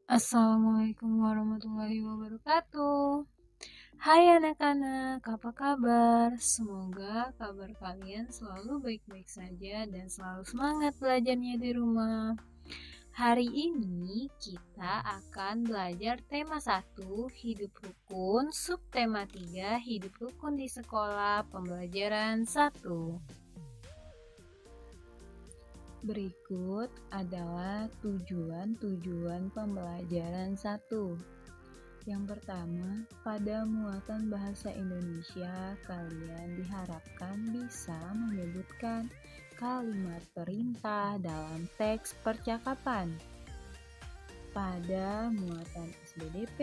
Assalamualaikum warahmatullahi wabarakatuh. Hai anak-anak, apa kabar? Semoga kabar kalian selalu baik-baik saja dan selalu semangat belajarnya di rumah. Hari ini kita akan belajar tema 1, hidup rukun, subtema 3, hidup rukun di sekolah, pembelajaran 1. Berikut adalah tujuan pembelajaran 1. Yang pertama, pada muatan bahasa Indonesia, kalian diharapkan bisa menyebutkan kalimat perintah dalam teks percakapan. Pada muatan SBDP,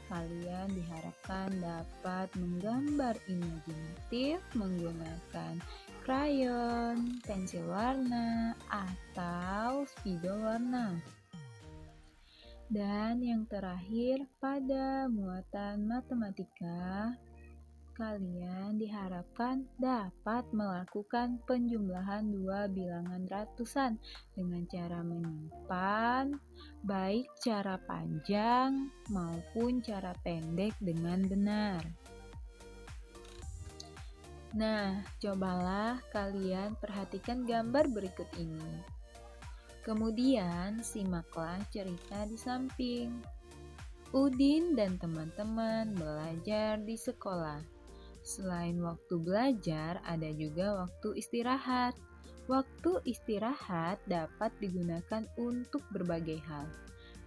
kalian diharapkan dapat menggambar imajinatif menggunakan krayon, pensil warna, atau spidol warna. Dan yang terakhir, pada muatan matematika, kalian diharapkan dapat melakukan penjumlahan dua bilangan ratusan dengan cara menyimpan baik cara panjang maupun cara pendek dengan benar. Nah, cobalah kalian perhatikan gambar berikut ini. Kemudian, simaklah cerita di samping. Udin dan teman-teman belajar di sekolah. Selain waktu belajar, ada juga waktu istirahat. Waktu istirahat dapat digunakan untuk berbagai hal.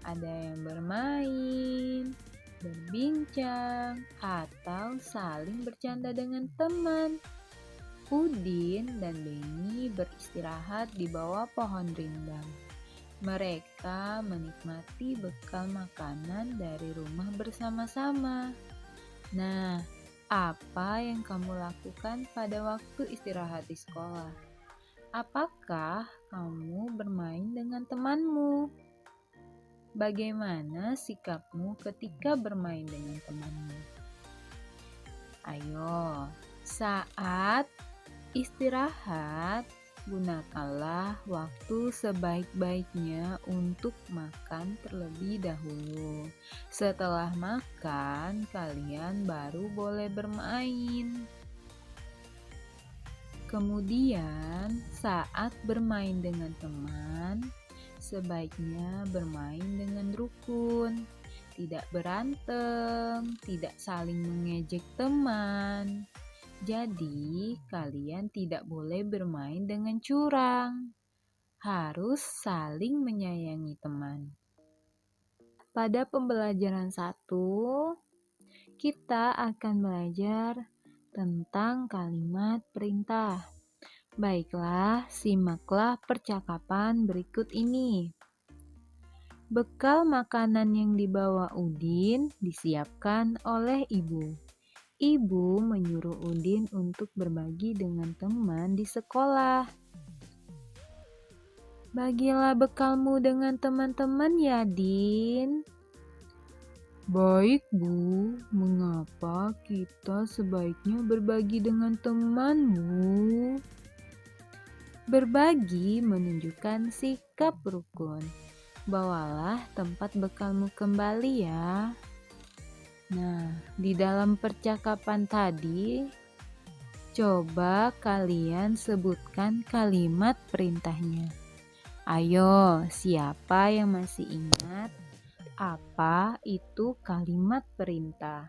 Ada yang bermain, berbincang, atau saling bercanda dengan teman. Udin dan Beni beristirahat di bawah pohon rindang. Mereka menikmati bekal makanan dari rumah bersama-sama. Nah, apa yang kamu lakukan pada waktu istirahat di sekolah? Apakah kamu bermain dengan temanmu? Bagaimana sikapmu ketika bermain dengan temanmu? Ayo, saat istirahat, gunakanlah waktu sebaik-baiknya untuk makan terlebih dahulu. Setelah makan, kalian baru boleh bermain. Kemudian, saat bermain dengan teman, sebaiknya bermain dengan rukun, tidak berantem, tidak saling mengejek teman. Jadi, kalian tidak boleh bermain dengan curang. Harus saling menyayangi teman. Pada pembelajaran 1, kita akan belajar tentang kalimat perintah. Baiklah, simaklah percakapan berikut ini. Bekal makanan yang dibawa Udin disiapkan oleh ibu. Ibu menyuruh Udin untuk berbagi dengan teman di sekolah. Bagilah bekalmu dengan teman-teman ya, Din. Baik, Bu. Mengapa kita sebaiknya berbagi dengan temanmu? Berbagi menunjukkan sikap rukun. Bawalah tempat bekalmu kembali ya. Nah, di dalam percakapan tadi, coba kalian sebutkan kalimat perintahnya. Ayo, siapa yang masih ingat apa itu kalimat perintah?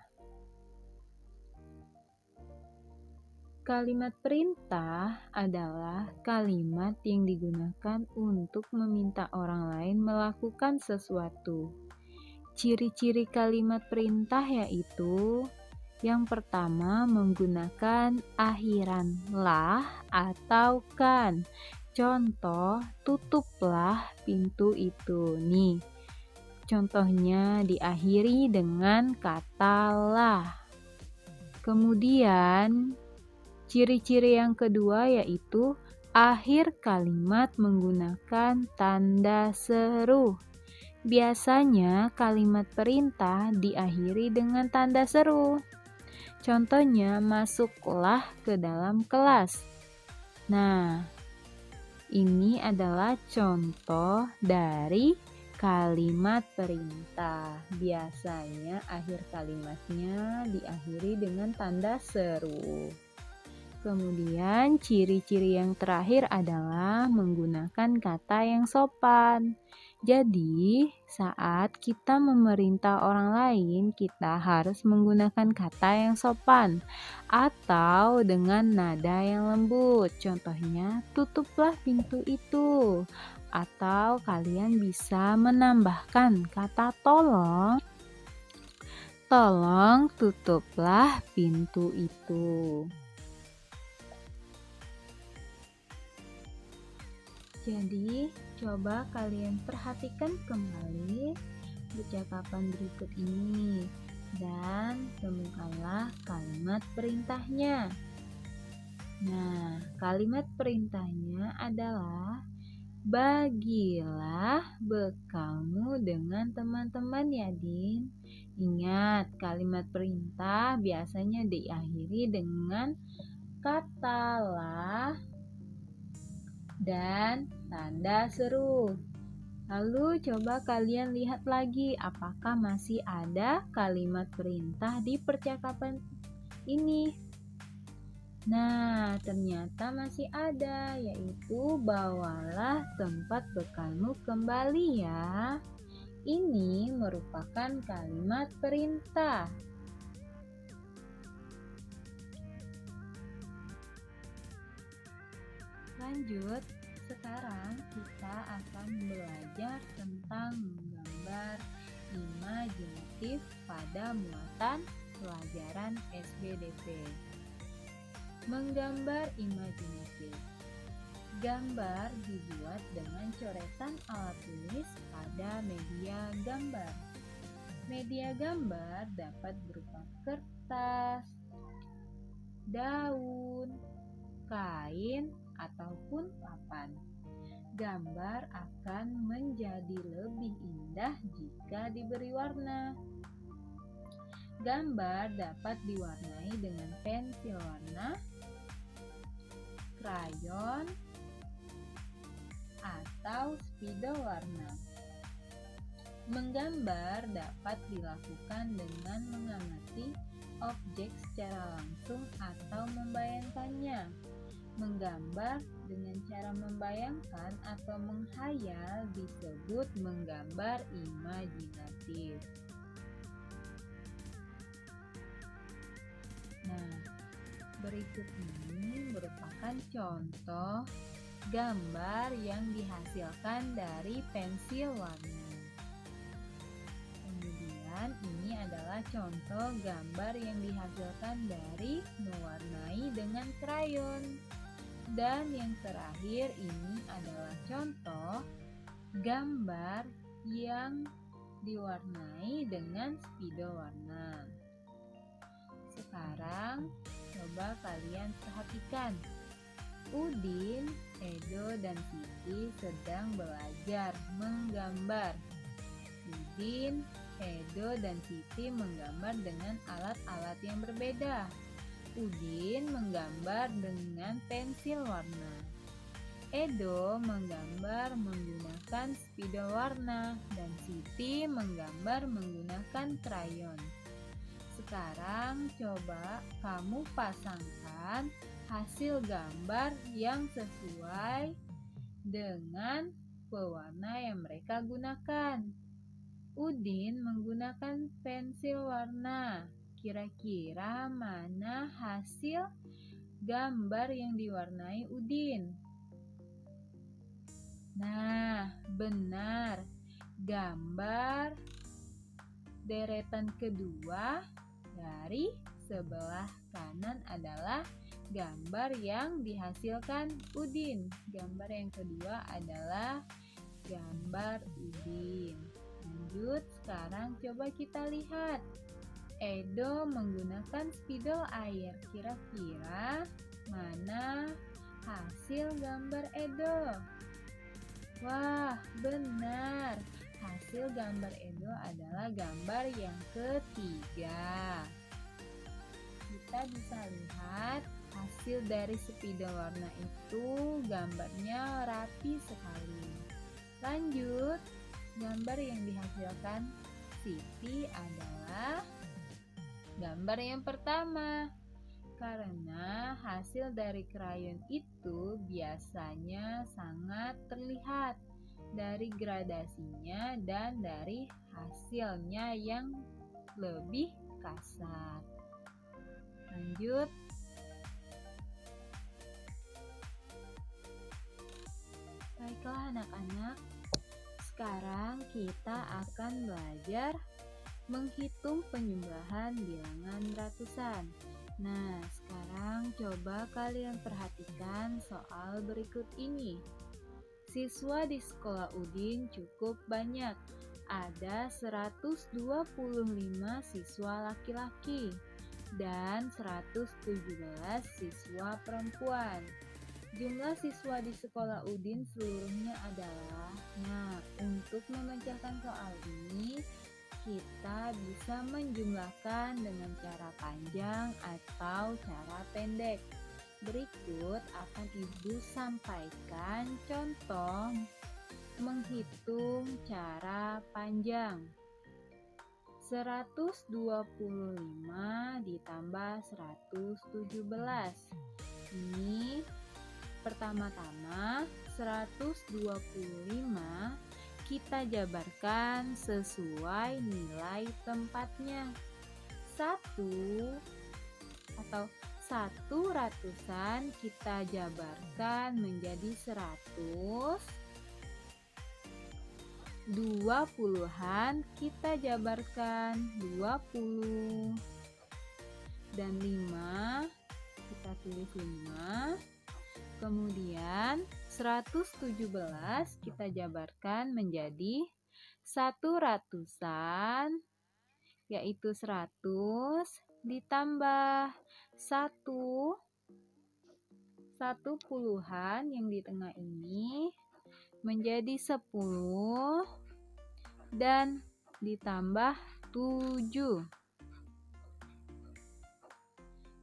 Kalimat perintah adalah kalimat yang digunakan untuk meminta orang lain melakukan sesuatu. Ciri-ciri kalimat perintah yaitu yang pertama menggunakan akhiran lah atau kan. Contoh, tutuplah pintu itu. Nih, contohnya diakhiri dengan kata lah. Kemudian, ciri-ciri yang kedua yaitu akhir kalimat menggunakan tanda seru. Biasanya kalimat perintah diakhiri dengan tanda seru. Contohnya, masuklah ke dalam kelas. Nah, ini adalah contoh dari kalimat perintah. Biasanya akhir kalimatnya diakhiri dengan tanda seru. Kemudian ciri-ciri yang terakhir adalah menggunakan kata yang sopan. Jadi, saat kita memerintah orang lain, kita harus menggunakan kata yang sopan atau dengan nada yang lembut. Contohnya, tutuplah pintu itu. Atau kalian bisa menambahkan kata tolong. Tolong tutuplah pintu itu. Jadi, coba kalian perhatikan kembali percakapan berikut ini dan temukanlah kalimat perintahnya. Nah, kalimat perintahnya adalah bagilah bekalmu dengan teman-teman ya, Din. Ingat, kalimat perintah biasanya diakhiri dengan kata lah dan tanda seru. Lalu coba kalian lihat lagi apakah masih ada kalimat perintah di percakapan ini. Nah, ternyata masih ada, yaitu bawalah tempat bekalmu kembali ya. Ini merupakan kalimat perintah. Lanjut, sekarang kita akan belajar tentang menggambar imajinatif pada muatan pelajaran SBDP. Menggambar imajinatif. Gambar dibuat dengan coretan alat tulis pada media gambar. Media gambar dapat berupa kertas, daun, kain, ataupun papan. Gambar akan menjadi lebih indah jika diberi warna. Gambar dapat diwarnai dengan pensil warna, krayon, atau spidol warna. Menggambar dapat dilakukan dengan mengamati objek secara langsung atau membayangkannya. Menggambar dengan cara membayangkan atau menghayal disebut menggambar imajinatif. Nah, berikut ini merupakan contoh gambar yang dihasilkan dari pensil warna. Kemudian ini adalah contoh gambar yang dihasilkan dari mewarnai dengan krayon. Dan yang terakhir ini adalah contoh gambar yang diwarnai dengan spidol warna. Sekarang coba kalian perhatikan. Udin, Edo, dan Siti sedang belajar menggambar. Udin, Edo, dan Siti menggambar dengan alat-alat yang berbeda. Udin menggambar dengan pensil warna. Edo menggambar menggunakan spidol warna dan Siti menggambar menggunakan krayon. Sekarang coba kamu pasangkan hasil gambar yang sesuai dengan pewarna yang mereka gunakan. Udin menggunakan pensil warna. Kira-kira mana hasil gambar yang diwarnai Udin? Nah, benar. Gambar deretan kedua dari sebelah kanan adalah gambar yang dihasilkan Udin. Gambar yang kedua adalah gambar Udin. Lanjut, sekarang coba kita lihat. Edo menggunakan spidol air. Kira-kira mana hasil gambar Edo? Wah, benar. Hasil gambar Edo adalah gambar yang ketiga. Kita bisa lihat hasil dari spidol warna itu gambarnya rapi sekali. Lanjut, Gambar yang dihasilkan Siti adalah gambar yang pertama. Karena hasil dari krayon itu biasanya sangat terlihat dari gradasinya dan dari hasilnya yang lebih kasar. Lanjut. Baiklah anak-anak, sekarang kita akan belajar menghitung penjumlahan bilangan ratusan. Nah, sekarang coba kalian perhatikan soal berikut ini. Siswa di sekolah Udin cukup banyak. Ada 125 siswa laki-laki dan 117 siswa perempuan. Jumlah siswa di sekolah Udin seluruhnya adalah. Nah, untuk memecahkan soal ini, kita bisa menjumlahkan dengan cara panjang atau cara pendek. Berikut akan Ibu sampaikan contoh menghitung cara panjang. 125 ditambah 117. Ini pertama-tama 125 kita jabarkan sesuai nilai tempatnya. 1 ratusan kita jabarkan menjadi 100. 20-an kita jabarkan 20. Dan 5 kita tulis 5. Kemudian 117 kita jabarkan menjadi 1 ratusan, yaitu 100 ditambah 1 puluhan yang di tengah ini menjadi 10 dan ditambah 7.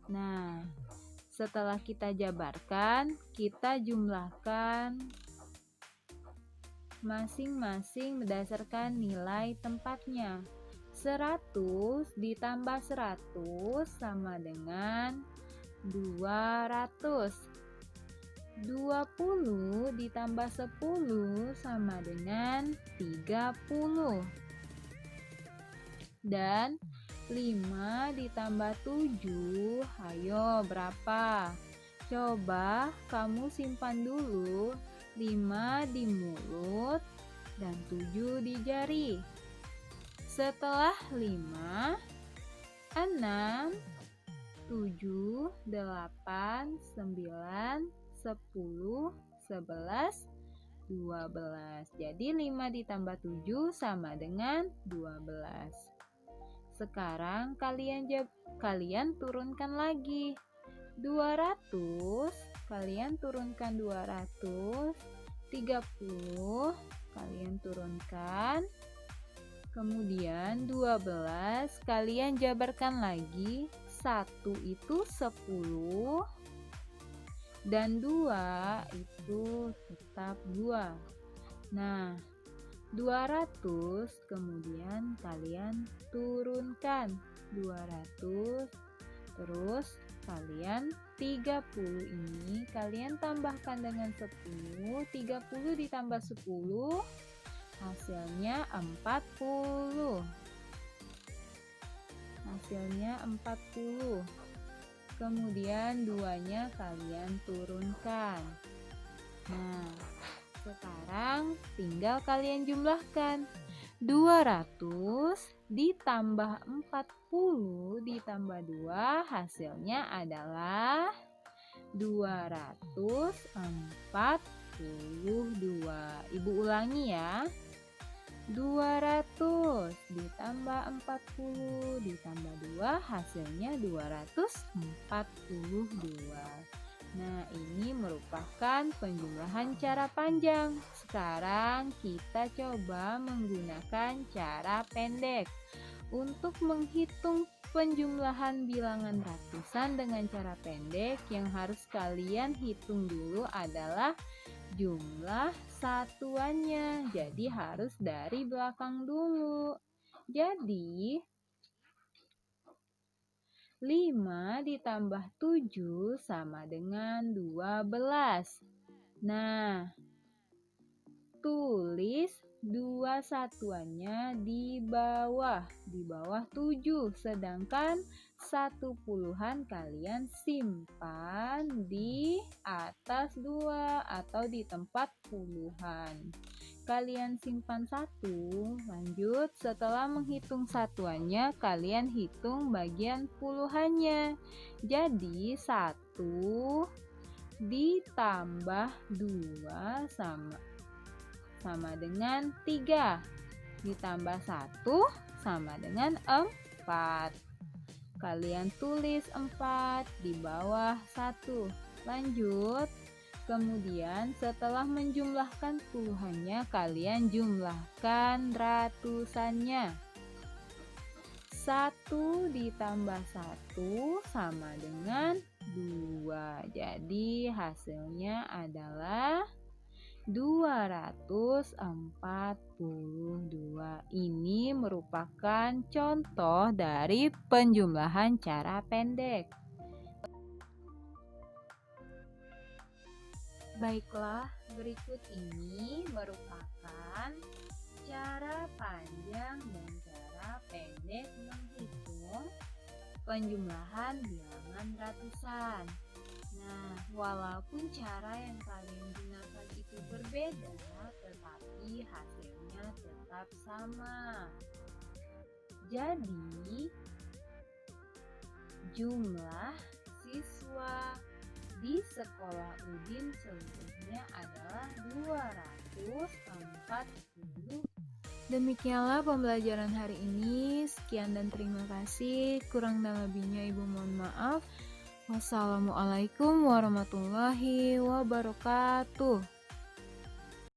Nah, setelah kita jabarkan, kita jumlahkan masing-masing berdasarkan nilai tempatnya. 100 ditambah 100 sama dengan 200. 20 ditambah 10 sama dengan 30. Dan 5 ditambah 7, ayo berapa? Coba kamu simpan dulu. 5 di mulut dan 7 di jari. Setelah 5, 6, 7, 8, 9, 10, 11, 12. Jadi 5 ditambah 7 sama dengan 12. Sekarang kalian turunkan lagi. 200, kalian turunkan 200. 30, kalian turunkan. Kemudian 12, kalian jabarkan lagi. 1 itu 10 dan 2 itu tetap 2. Nah, 200 kemudian kalian turunkan 200, terus kalian 30 ini kalian tambahkan dengan 10. 30 ditambah 10 hasilnya 40. Hasilnya 40. Kemudian 2-nya kalian turunkan. Nah, sekarang tinggal kalian jumlahkan. 200 ditambah 40 ditambah 2 hasilnya adalah 242. Ibu ulangi ya. 200 ditambah 40 ditambah 2 hasilnya 242. Nah, ini merupakan penjumlahan cara panjang. Sekarang kita coba menggunakan cara pendek. Untuk menghitung penjumlahan bilangan ratusan dengan cara pendek, yang harus kalian hitung dulu adalah jumlah satuannya. Jadi harus dari belakang dulu. Jadi 5 ditambah 7 sama dengan 12. Nah, tulis 2 satuannya di bawah 7. Sedangkan 1 puluhan kalian simpan di atas 2 atau di tempat puluhan. Kalian simpan 1, lanjut setelah menghitung satuannya kalian hitung bagian puluhannya. Jadi 1 ditambah 2 sama dengan 3. Ditambah 1 sama dengan 4. Kalian tulis 4 di bawah 1. Lanjut. Kemudian setelah menjumlahkan puluhannya, kalian jumlahkan ratusannya. 1 ditambah 1 sama dengan 2. Jadi hasilnya adalah 242. Ini merupakan contoh dari penjumlahan cara pendek. Baiklah, berikut ini merupakan cara panjang dan cara pendek menghitung penjumlahan bilangan ratusan. Nah, walaupun cara yang kalian gunakan itu berbeda, tetapi hasilnya tetap sama. Jadi, jumlah siswa di sekolah Udin seluruhnya adalah 240. Demikianlah pembelajaran hari ini. Sekian dan terima kasih. Kurang dan lebihnya Ibu mohon maaf. Wassalamualaikum warahmatullahi wabarakatuh.